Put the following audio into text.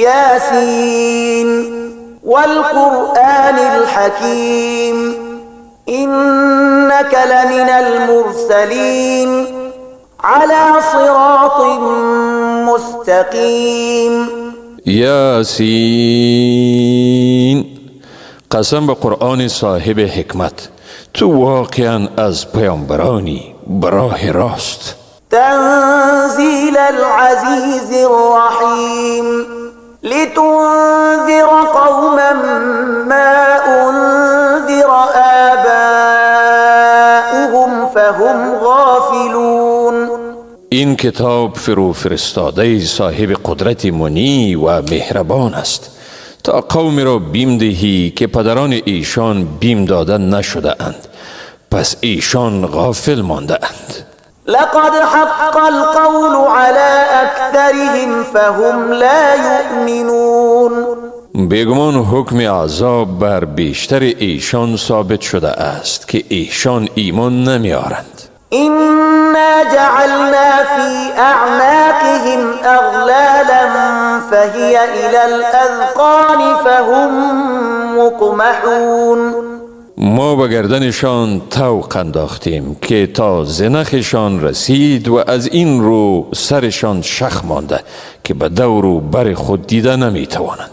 ياسين والقرآن الحكيم إنك لمن المرسلين على صراط مستقيم. یاسین، قسم به قرآن صاحب حکمت، تو واقعا از پیامبرانی براه راست. تنزيل العزيز الرحيم لتنذر قوما ما أنذر آباؤهم فهم غافلون. این کتاب فرو فرستاده صاحب قدرت منی و مهربان است تا قومی را بیم دهی که پدران ایشان بیم داده نشده اند، پس ایشان غافل مانده اند. لقد حق القول على أكثرهم فهم لا يؤمنون. بیگمان حکم عذاب بر بیشتر ایشان ثابت شده است که ایشان ایمان نمی آرند. إنا جعلنا في أعناقهم أغلالا فهي إلى الأذقان فهم مقمحون. ما به گردنشان طوق انداختیم که تا زنخشان رسید و از این رو سرشان شخ مانده که به دور و بر خود دیده نمی توانند.